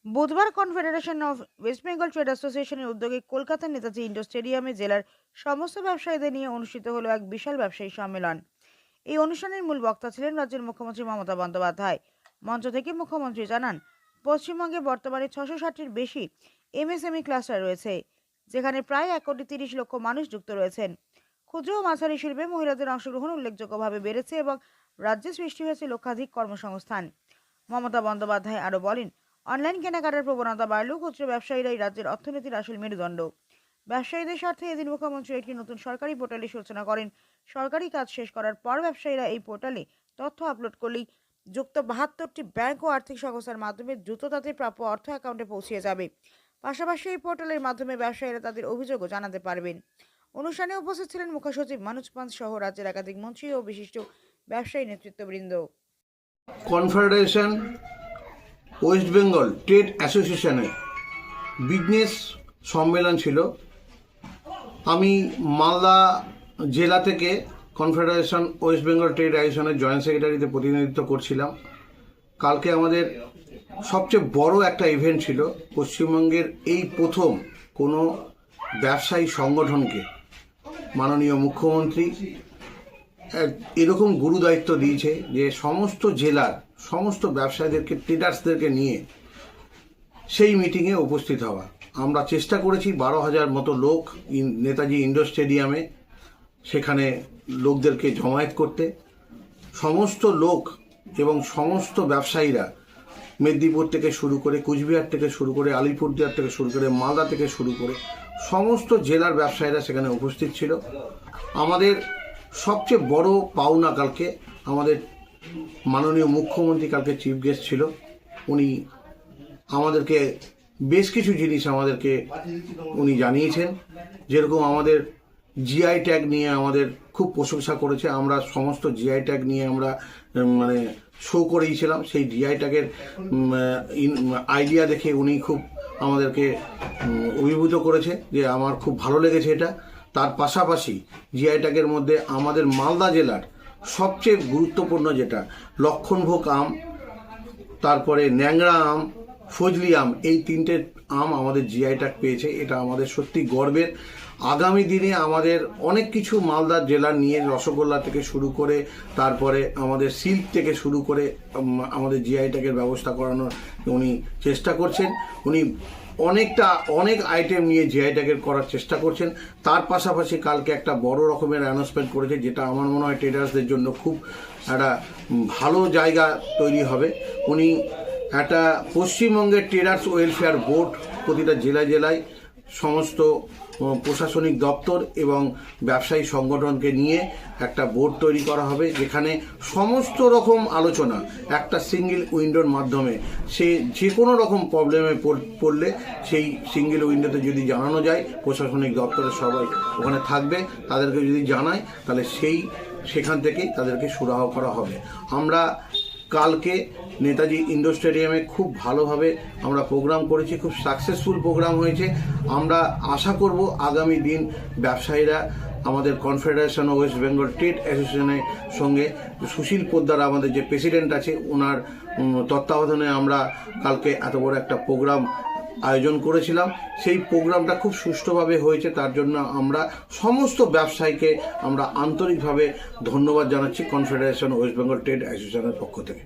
বুধবার confederation of West Bengal trade অ্যাসোসিয়েশনের উদ্যোগে কলকাতার নেতাজি ইন্ডোর স্টেডিয়ামে জেলার সমস্ত ব্যবসায়ীদের নিয়ে অনুষ্ঠিত হলো এক বিশাল ব্যবসায়ী সম্মেলন। এই অনুষ্ঠানের মূল বক্তা ছিলেন রাজ্যের মুখ্যমন্ত্রী মমতা বন্দ্যোপাধ্যায়। মঞ্চ থেকে মুখ্যমন্ত্রী জানান, পশ্চিমবঙ্গে বর্তমানে 660টির বেশি এমএসএমই ক্লাস্টার রয়েছে, যেখানে প্রায় 1,30,00,000 মানুষ যুক্ত রয়েছেন। ক্ষুদ্র ও মাঝারি শিল্পে মহিলাদের অংশগ্রহণ উল্লেখযোগ্যভাবে বেড়েছে এবং রাজ্যে সৃষ্টি হয়েছে লক্ষাধিক কর্মসংস্থান। মমতা বন্দ্যোপাধ্যায় আরও বলেন, অনলাইন কেনাকাটার প্রবণতা বাড়লেও খুচরো ব্যবসায়ীরাই রাজ্যের অর্থনীতির আসল মেরুদণ্ড। ব্যবসায়ীদের স্বার্থে এদিন মুখ্যমন্ত্রী একটি নতুন সরকারি পোর্টালের সূচনা করেন। সরকারি কাজ শেষ করার পর ব্যবসায়ীরা এই পোর্টালে তথ্য আপলোড করলেই যুক্ত 72টি ব্যাংক ও আর্থিক সংস্থার মাধ্যমে দ্রুত তাদের প্রাপ্য অর্থ অ্যাকাউন্টে পৌঁছে যাবে। পাশাপাশি এই পোর্টালের মাধ্যমে ব্যবসায়ীরা তাদের অভিযোগও জানাতে পারবেন। অনুষ্ঠানে উপস্থিত ছিলেন মুখ্য সচিব মনোজ পান্ত সহ রাজ্যের একাধিক মন্ত্রী ও বিশিষ্ট ব্যবসায়ী নেতৃত্ববৃন্দ। কনফেডারেশন ওয়েস্ট বেঙ্গল ট্রেড অ্যাসোসিয়েশনের বিজনেস সম্মেলন ছিল। আমি মালদা জেলা থেকে কনফেডারেশন ওয়েস্ট বেঙ্গল ট্রেড অ্যাসোসিয়েশনের জয়েন্ট সেক্রেটারিতে প্রতিনিধিত্ব করছিলাম। কালকে আমাদের সবচেয়ে বড় একটা ইভেন্ট ছিল। পশ্চিমবঙ্গের এই প্রথম কোনো ব্যবসায়ী সংগঠনকে মাননীয় মুখ্যমন্ত্রী এরকম গুরুদায়িত্ব দিয়েছে যে সমস্ত জেলার সমস্ত ব্যবসায়ীদেরকে, ট্রেডার্সদেরকে নিয়ে সেই মিটিংয়ে উপস্থিত হওয়া। আমরা চেষ্টা করেছি 12,000 মতো লোক নেতাজি ইন্ডোর স্টেডিয়ামে সেখানে লোকদেরকে জমায়েত করতে। সমস্ত লোক এবং সমস্ত ব্যবসায়ীরা মেদিনীপুর থেকে শুরু করে, কুচবিহার থেকে শুরু করে, আলিপুরদুয়ার থেকে শুরু করে, মালদা থেকে শুরু করে সমস্ত জেলার ব্যবসায়ীরা সেখানে উপস্থিত ছিল। আমাদের সবচেয়ে বড় পাওনা কালকে আমাদের মাননীয় মুখ্যমন্ত্রী কালকে চিফ গেস্ট ছিল। উনি আমাদেরকে বেশ কিছু জিনিস উনি জানিয়েছেন। যেরকম আমাদের জিআই ট্যাগ নিয়ে আমাদের খুব প্রশংসা করেছে। আমরা সমস্ত জিআই ট্যাগ নিয়ে আমরা শো করেছিলাম। সেই জিআই ট্যাগের আইডিয়া দেখে উনি খুব আমাদেরকে অভিভূত করেছে, যে আমার খুব ভালো লেগেছে এটা। তার পাশাপাশি জিআই ট্যাগের মধ্যে আমাদের মালদা জেলার সবচেয়ে গুরুত্বপূর্ণ যেটা লক্ষণভোগ আম, তারপরে ন্যাংরা আম, ফজলি আম, এই তিনটে আম আমাদের জিআই ট্যাগ পেয়েছে। এটা আমাদের সত্যি গর্বের। আগামী দিনে আমাদের অনেক কিছু মালদা জেলা নিয়ে, রসগোল্লা থেকে শুরু করে, তারপরে আমাদের সিল্ক থেকে শুরু করে আমাদের জিআই ট্যাগের ব্যবস্থা করানোর উনি চেষ্টা করছেন। উনি অনেক আইটেম নিয়ে জিআই ট্যাগের করার চেষ্টা করছেন। তার পাশাপাশি কালকে একটা বড় রকমের অ্যানাউন্সমেন্ট করেছে, যেটা আমার মনে হয় ট্রেডার্সদের জন্য খুব একটা ভালো জায়গা তৈরি হবে। উনি একটা পশ্চিমবঙ্গের ট্রেডার্স ওয়েলফেয়ার বোর্ড প্রতিটা জেলায় সমস্ত প্রশাসনিক দপ্তর এবং ব্যবসায়ী সংগঠনকে নিয়ে একটা বোর্ড তৈরি করা হবে, যেখানে সমস্ত রকম আলোচনা একটা সিঙ্গেল উইন্ডোর মাধ্যমে, সে যে কোনো রকম প্রবলেমে পড়লে সেই সিঙ্গেল উইন্ডোতে যদি জানানো যায়, প্রশাসনিক দপ্তরের সবাই ওখানে থাকবে, তাদেরকে যদি জানায় তাহলে সেখান থেকেই তাদেরকে সুরাহা করা হবে। আমরা কালকে নেতাজি ইন্ডোর স্টেডিয়ামে খুব ভালোভাবে আমরা প্রোগ্রাম করেছি, খুব সাকসেসফুল প্রোগ্রাম হয়েছে। আমরা আশা করব আগামী দিন ব্যবসায়ীরা আমাদের কনফেডারেশন ওয়েস্ট বেঙ্গল ট্রেড অ্যাসোসিয়েশনের সঙ্গে সুশীল পোদ্দার আমাদের যে প্রেসিডেন্ট আছে, ওনার তত্ত্বাবধানে আমরা কালকে এত বড় একটা প্রোগ্রাম আয়োজন করেছিলাম। সেই প্রোগ্রামটা খুব সুষ্ঠুভাবে হয়েছে। তার জন্য আমরা সমস্ত ব্যবসায়ীকে আমরা আন্তরিকভাবে ধন্যবাদ জানাচ্ছি কনফেডারেশন ওয়েস্ট বেঙ্গল ট্রেড অ্যাসোসিয়েশনের পক্ষ থেকে।